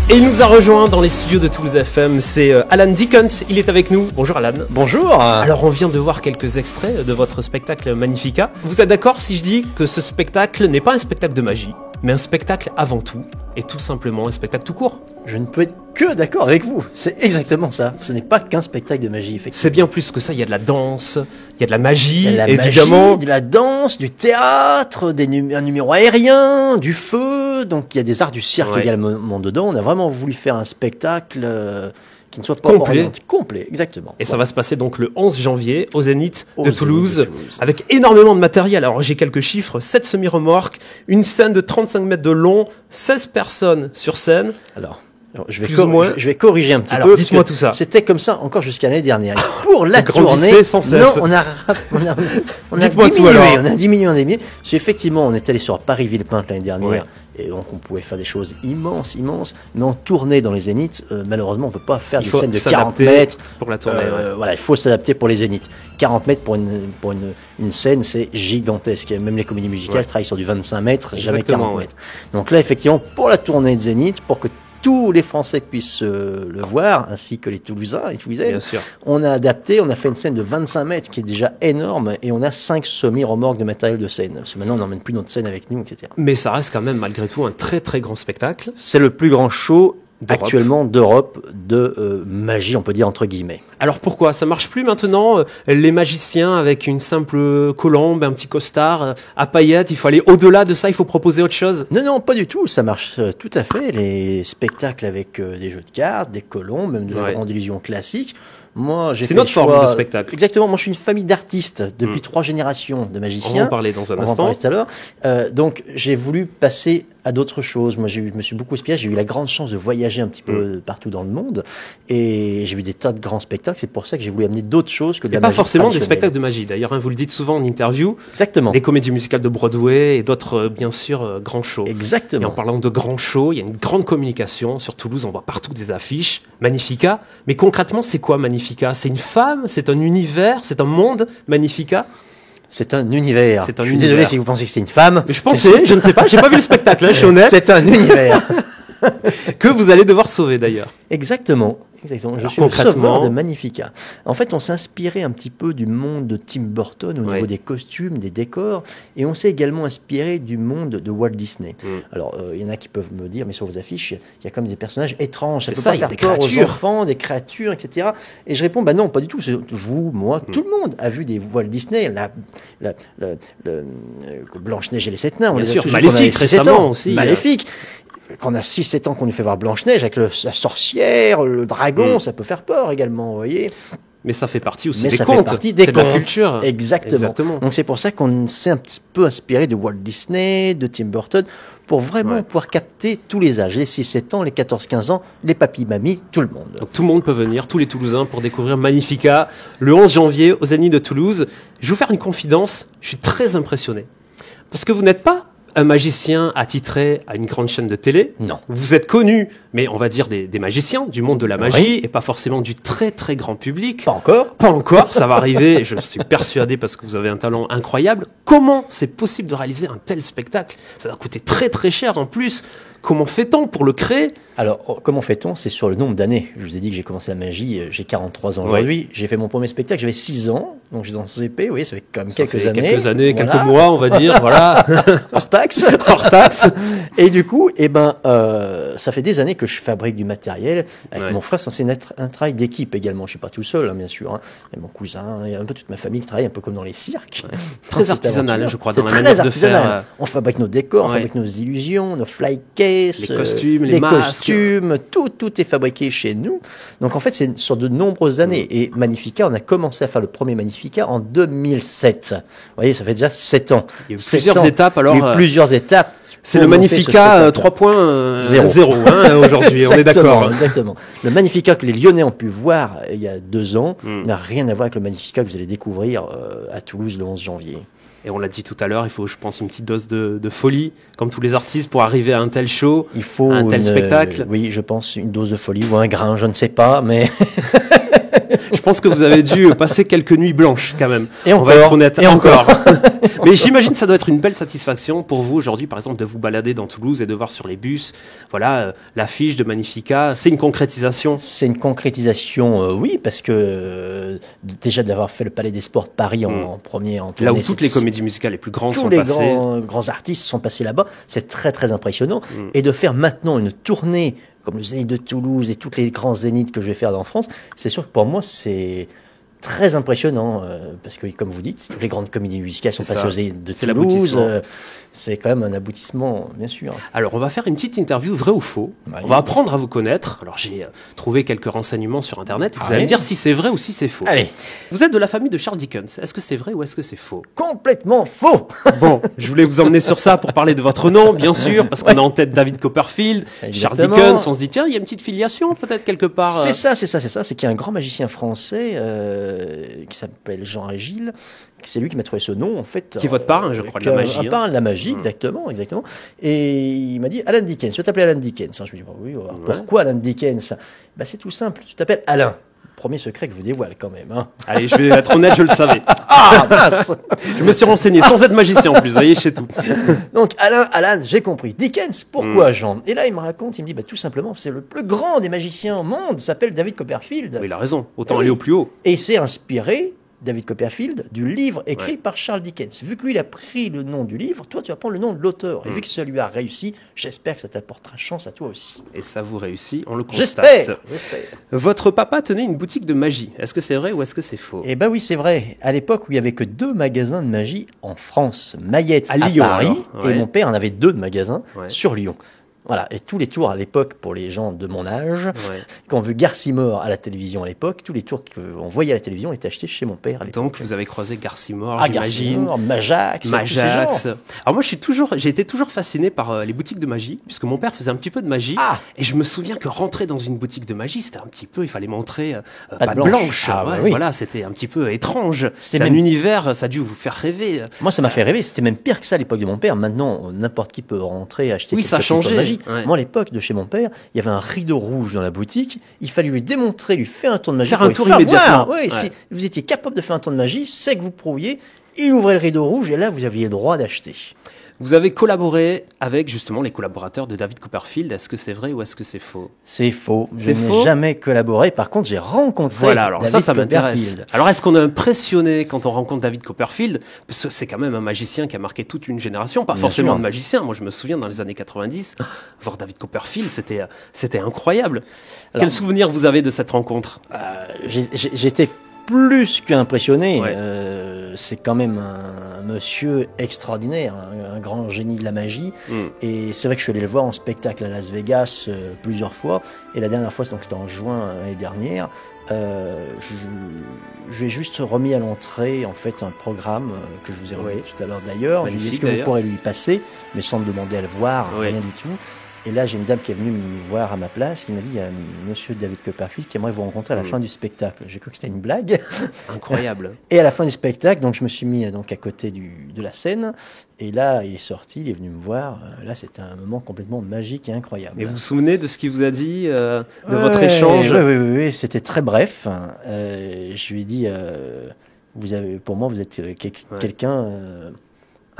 Et il nous a rejoint dans les studios de Toulouse FM, c'est Alan Dickens, il est avec nous. Bonjour Alan. Bonjour. Alors on vient de voir quelques extraits de votre spectacle Magnifica. Vous êtes d'accord si je dis que ce spectacle n'est pas un spectacle de magie, mais un spectacle avant tout, et tout simplement un spectacle tout court? Je ne peux être que d'accord avec vous, c'est exactement ça. Ce n'est pas qu'un spectacle de magie, effectivement. C'est bien plus que ça, il y a de la danse, il y a de la magie, Il y a de la évidemment. magie, de la danse, du théâtre, un numéro aérien, du feu, donc il y a des arts du cirque également dedans. On a vraiment voulu faire un spectacle qui ne soit pas orienté. Complet, exactement. Et ça va se passer donc le 11 janvier au Zénith de Toulouse, de Toulouse, avec énormément de matériel. Alors j'ai quelques chiffres, 7 semi-remorques, une scène de 35 mètres de long, 16 personnes sur scène. Alors, je vais corriger un petit peu. Alors, dites-moi tout ça. C'était comme ça encore jusqu'à l'année dernière. Pour la tournée, sans cesse. Non, on a diminué. Parce qu'effectivement, on est allé sur Paris-Villepinte l'année dernière, et donc on pouvait faire des choses immenses, mais en tournée dans les Zéniths, malheureusement, on peut pas faire des scènes de 40 mètres. Pour la tournée, Voilà, il faut s'adapter pour les Zéniths. 40 mètres pour une scène, c'est gigantesque. Même les comédies musicales travaillent sur du 25 mètres, jamais 40 mètres. Donc là, effectivement, pour la tournée de Zénith, pour que tous les Français puissent le voir, ainsi que les Toulousains et Toulousaines. Bien sûr. On a adapté, on a fait une scène de 25 mètres qui est déjà énorme, et on a 5 semi-remorques de matériel de scène. Parce que maintenant, on n'emmène plus notre scène avec nous, etc. Mais ça reste quand même, malgré tout, un très très grand spectacle. C'est le plus grand show actuellement d'Europe de magie, on peut dire entre guillemets. Alors pourquoi ça marche plus maintenant, les magiciens avec une simple colombe, un petit costard à paillettes? Il faut aller au-delà de ça, il faut proposer autre chose? Non, pas du tout, ça marche tout à fait. Les spectacles avec des jeux de cartes, des colombes, même de la grande illusion classique. Moi, j'ai fait notre forme de spectacle. Exactement. Moi, je suis une famille d'artistes depuis 3 générations de magiciens. On va en parler dans un instant. On va en parler tout à l'heure. Donc, j'ai voulu passer à d'autres choses. Moi, je me suis beaucoup inspiré. J'ai eu la grande chance de voyager un petit peu partout dans le monde, et j'ai vu des tas de grands spectacles. C'est pour ça que j'ai voulu amener d'autres choses que de la magie. Pas forcément des spectacles de magie. D'ailleurs, vous le dites souvent en interview. Exactement. Les comédies musicales de Broadway et d'autres, bien sûr, grands shows. Exactement. Et en parlant de grands shows, il y a une grande communication sur Toulouse. On voit partout des affiches. Magnifica. Mais concrètement, c'est quoi Magnifica? C'est une femme? C'est un univers? C'est un monde, Magnifica? C'est un univers. C'est un univers. Désolé si vous pensez que c'est une femme. Mais je pensais, je ne sais pas, j'ai pas vu le spectacle, hein, je suis honnête. C'est un univers. Que vous allez devoir sauver d'ailleurs. Exactement. Alors, je suis le sauveur de Magnifica. En fait, on s'est inspiré un petit peu du monde de Tim Burton au niveau des costumes, des décors, et on s'est également inspiré du monde de Walt Disney. Alors, il y en a qui peuvent me dire, mais sur vos affiches, il y a comme des personnages étranges. Ça peut pas faire peur aux enfants, des créatures, etc. Et je réponds, non, pas du tout. Vous, moi, tout le monde a vu des Walt Disney, Blanche-Neige et les 7 nains. Bien sûr, Maléfique récemment aussi. Maléfique. Quand on a 6-7 ans qu'on nous fait voir Blanche-Neige avec la sorcière, le dragon, ça peut faire peur également, vous voyez. Mais ça fait partie aussi des contes. C'est de la culture. Exactement. Donc c'est pour ça qu'on s'est un petit peu inspiré de Walt Disney, de Tim Burton, pour vraiment pouvoir capter tous les âges, les 6-7 ans, les 14-15 ans, les papis-mamies, tout le monde. Donc tout le monde peut venir, tous les Toulousains, pour découvrir Magnifica le 11 janvier aux Zénith de Toulouse. Je vais vous faire une confidence, je suis très impressionné. Parce que vous n'êtes pas un magicien attitré à une grande chaîne de télé. Non. Vous êtes connu, mais on va dire des magiciens du monde de la magie, et pas forcément du très très grand public. Pas encore. Pas encore, ça va arriver, je suis persuadé parce que vous avez un talent incroyable. Comment c'est possible de réaliser un tel spectacle? Ça va coûter très très cher en plus. Comment fait-on pour le créer? Alors, comment fait-on? C'est sur le nombre d'années. Je vous ai dit que j'ai commencé la magie, j'ai 43 ans aujourd'hui. J'ai fait mon premier spectacle, j'avais 6 ans, donc j'étais en CP, vous voyez, ça fait quand même quelques années. Quelques mois, on va dire, voilà. Hors taxe. Et du coup, ça fait des années que je fabrique du matériel. Avec mon frère, c'est un travail d'équipe également. Je suis pas tout seul, bien sûr. Il y a mon cousin, il y a un peu toute ma famille qui travaille un peu comme dans les cirques. Très artisanal, je crois, dans la manière de faire. On fabrique nos décors, on fabrique nos illusions, nos flycases, les costumes, les masques. Tout est fabriqué chez nous. Donc en fait, c'est sur de nombreuses années. Et Magnifica, on a commencé à faire le premier Magnifica en 2007. Vous voyez, ça fait déjà 7 ans. Il y a eu plusieurs étapes alors. Il y a eu plusieurs étapes. C'est le Magnifica 3.0 aujourd'hui, on est d'accord. Exactement. Le Magnifica que les Lyonnais ont pu voir il y a 2 ans n'a rien à voir avec le Magnifica que vous allez découvrir à Toulouse le 11 janvier. Et on l'a dit tout à l'heure, il faut, je pense, une petite dose de folie, comme tous les artistes, pour arriver à un tel show, il faut à un tel spectacle. Oui, je pense une dose de folie ou un grain, je ne sais pas, mais... Je pense que vous avez dû passer quelques nuits blanches, quand même. Et encore. On va être honnête. Et encore. Mais j'imagine que ça doit être une belle satisfaction pour vous aujourd'hui, par exemple, de vous balader dans Toulouse et de voir sur les bus, voilà, l'affiche de Magnifica. C'est une concrétisation. C'est une concrétisation, oui, parce que déjà d'avoir fait le Palais des Sports de Paris en premier, en là où toutes les comédies musicales les plus grandes sont passées. Tous les grands artistes sont passés là-bas. C'est très très impressionnant. Et de faire maintenant une tournée comme le Zénith de Toulouse et tous les grands zéniths que je vais faire dans France, c'est sûr que pour moi c'est très impressionnant, parce que, comme vous dites, toutes les grandes comédies musicales sont passées au Zénith de Toulouse. C'est quand même un aboutissement, bien sûr. Alors, on va faire une petite interview, vrai ou faux. Ouais. On va apprendre à vous connaître. Alors, j'ai trouvé quelques renseignements sur Internet. Et vous allez me dire si c'est vrai ou si c'est faux. Allez. Vous êtes de la famille de Charles Dickens. Est-ce que c'est vrai ou est-ce que c'est faux? Complètement faux. Bon, je voulais vous emmener sur ça pour parler de votre nom, bien sûr, parce qu'on a en tête David Copperfield, Charles Dickens. On se dit, tiens, il y a une petite filiation peut-être quelque part. C'est ça. C'est qu'il y a un grand magicien français qui s'appelle Jean Agile. C'est lui qui m'a trouvé ce nom, en fait. Qui est votre parrain, je crois, de la magie. Un parrain de la magie, exactement. Et il m'a dit, Alan Dickens, tu veux t'appeler Alan Dickens? Je lui ai dit, oui, pourquoi Alan Dickens? C'est tout simple, tu t'appelles Alain. Premier secret que je vous dévoile quand même. Hein. Allez, je vais être honnête, je le savais. Ah, mince. Je me suis renseigné, sans être magicien en plus, vous voyez, je sais tout. Donc, Alan, j'ai compris. Dickens, pourquoi Jean? Et là, il me raconte, il me dit, tout simplement, c'est le plus grand des magiciens au monde, s'appelle David Copperfield. Oui, il a raison, autant aller au plus haut. Et c'est inspiré, David Copperfield, du livre écrit par Charles Dickens. Vu que lui, il a pris le nom du livre, toi, tu vas prendre le nom de l'auteur. Et vu que ça lui a réussi, j'espère que ça t'apportera chance à toi aussi. Et ça vous réussit, on le constate. J'espère. Votre papa tenait une boutique de magie. Est-ce que c'est vrai ou est-ce que c'est faux? Eh ben oui, c'est vrai. À l'époque où il n'y avait que 2 magasins de magie en France, Mayette à Lyon, Paris, alors. Et mon père en avait 2 magasins sur Lyon. Voilà, et tous les tours à l'époque, pour les gens de mon âge, quand on vu Garcimore à la télévision à l'époque, tous les tours qu'on voyait à la télévision étaient achetés chez mon père à l'époque. Donc vous avez croisé Garcimore, j'imagine. Majax. Alors moi j'ai été toujours fasciné par les boutiques de magie, puisque mon père faisait un petit peu de magie, et je me souviens que rentrer dans une boutique de magie, c'était un petit peu, il fallait montrer patte blanche. Voilà, c'était un petit peu étrange. C'est un univers, ça a dû vous faire rêver. Moi ça m'a fait rêver, c'était même pire que ça à l'époque de mon père. Maintenant, n'importe qui peut rentrer, acheter ça a changé. De magie. Moi, à l'époque de chez mon père, il y avait un rideau rouge dans la boutique. Il fallait lui démontrer, lui faire un tour de magie. Faire un tour immédiatement. Si vous étiez capable de faire un tour de magie, c'est que vous prouviez. Il ouvrait le rideau rouge et là, vous aviez le droit d'acheter. Vous avez collaboré avec justement les collaborateurs de David Copperfield. Est-ce que c'est vrai ou est-ce que c'est faux? C'est faux. Je n'ai jamais collaboré. Par contre, j'ai rencontré David ça m'intéresse. Alors, est-ce qu'on est impressionné quand on rencontre David Copperfield? Parce que c'est quand même un magicien qui a marqué toute une génération. Pas forcément de magicien. Moi, je me souviens dans les années 90, voir David Copperfield, c'était incroyable. Quel souvenir vous avez de cette rencontre? J'étais plus qu'impressionné. C'est quand même un monsieur extraordinaire, un grand génie de la magie. Et c'est vrai que je suis allé le voir en spectacle à Las Vegas plusieurs fois. Et la dernière fois, c'était en juin l'année dernière. J'ai juste remis à l'entrée en fait un programme que je vous ai remis tout à l'heure d'ailleurs. Je lui ai dit, est-ce que vous pourrez lui passer, mais sans me demander à le voir, rien du tout. Et là, j'ai une dame qui est venue me voir à ma place, qui m'a dit, il y a monsieur David Copperfield qui aimerait vous rencontrer à la fin du spectacle. J'ai cru que c'était une blague. Incroyable. Et à la fin du spectacle, donc je me suis mis donc à côté de la scène. Et là, il est sorti, il est venu me voir. Là, c'était un moment complètement magique et incroyable. Et vous vous souvenez de ce qu'il vous a dit, de votre échange? Oui, c'était très bref. Je lui ai dit, pour moi, vous êtes quelqu'un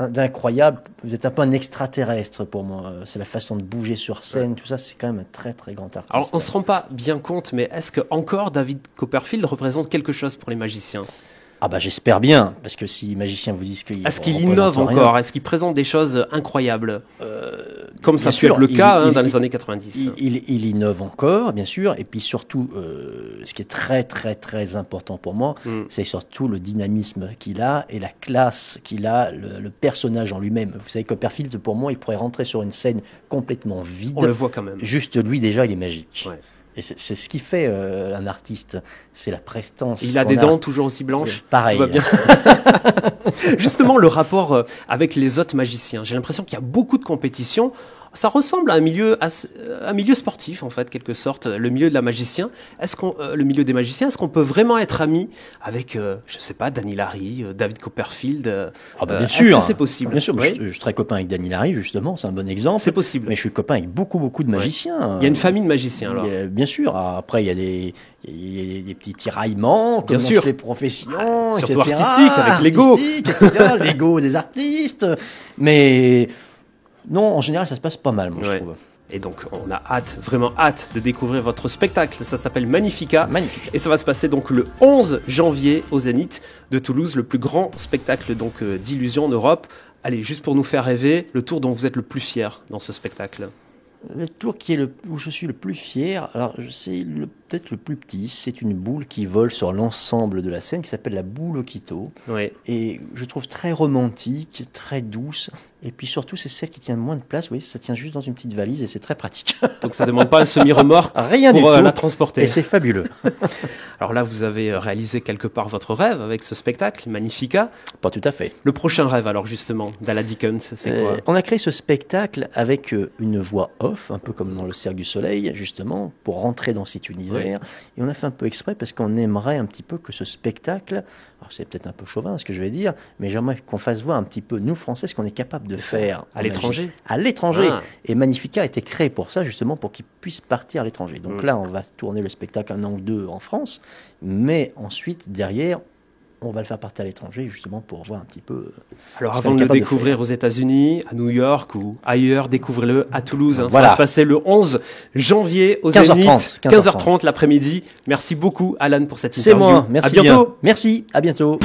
d'incroyable. Vous êtes un peu un extraterrestre pour moi. C'est la façon de bouger sur scène, tout ça. C'est quand même un très très grand artiste. Alors, on se rend pas bien compte, mais est-ce que encore David Copperfield représente quelque chose pour les magiciens? J'espère bien, parce que si les magiciens vous disent qu'il est-ce qu'il innove encore? Est-ce qu'il présente des choses incroyables? Comme ça peut être le cas dans les années 90. Il innove encore, bien sûr, et puis surtout, ce qui est très très très important pour moi, c'est surtout le dynamisme qu'il a et la classe qu'il a, le personnage en lui-même. Vous savez, Copperfield, pour moi, il pourrait rentrer sur une scène complètement vide. On le voit quand même. Juste lui, déjà, il est magique. Et c'est ce qui fait un artiste, c'est la prestance. Il a des dents toujours aussi blanches. Pareil. Tout va bien. Justement, le rapport avec les autres magiciens. J'ai l'impression qu'il y a beaucoup de compétition Ça ressemble à un milieu sportif, en fait, quelque sorte, le milieu de la magicien. Le milieu des magiciens, est-ce qu'on peut vraiment être ami avec, je sais pas, Danny Larry, David Copperfield bien sûr. Est-ce que c'est possible? Bien sûr, oui. je suis très copain avec Danny Larry, justement, c'est un bon exemple. C'est possible. Mais je suis copain avec beaucoup de magiciens. Il y a une famille de magiciens, alors. Bien sûr. Après, il y a des petits tiraillements, comme dans toutes les professions, surtout etc. artistique, avec Lego. Etc. Lego des artistes. Mais non, en général, ça se passe pas mal, moi, je trouve. Et donc, on a vraiment hâte de découvrir votre spectacle. Ça s'appelle Magnifica. Magnifique. Et ça va se passer donc le 11 janvier au Zénith de Toulouse, le plus grand spectacle donc d'illusion en Europe. Allez, juste pour nous faire rêver, le tour dont vous êtes le plus fier dans ce spectacle. Le tour où je suis le plus fier, alors c'est peut-être le plus petit, c'est une boule qui vole sur l'ensemble de la scène qui s'appelle la boule Okito. Oui. Et je trouve très romantique, très douce. Et puis surtout, c'est celle qui tient moins de place. Oui, ça tient juste dans une petite valise et c'est très pratique. Donc ça ne demande pas un semi-remorque Rien pour du tout. la transporter. Et c'est fabuleux. Alors là, vous avez réalisé quelque part votre rêve avec ce spectacle, Magnifica. Pas tout à fait. Le prochain rêve, alors justement, d'Ala Dickens, c'est quoi? On a créé ce spectacle avec une voix off, un peu comme dans le Cirque du Soleil, justement, pour rentrer dans cet univers. Oui. Et on a fait un peu exprès parce qu'on aimerait un petit peu que ce spectacle, alors c'est peut-être un peu chauvin ce que je vais dire, mais j'aimerais qu'on fasse voir un petit peu, nous Français, ce qu'on est capable de faire. À l'étranger. À l'étranger. Ah. Et Magnifica a été créé pour ça, justement, pour qu'il puisse partir à l'étranger. Donc là, on va tourner le spectacle 1 an ou 2 en France, mais ensuite, derrière, on va le faire partir à l'étranger, justement, pour voir un petit peu. Alors, avant de le découvrir aux États-Unis, à New York ou ailleurs, découvrez-le à Toulouse. Voilà. Ça va se passer le 11 janvier au Zénith, 15h30 l'après-midi. Merci beaucoup, Alan, pour cette interview. C'est moi. Merci. À bientôt. Bien. Merci. À bientôt.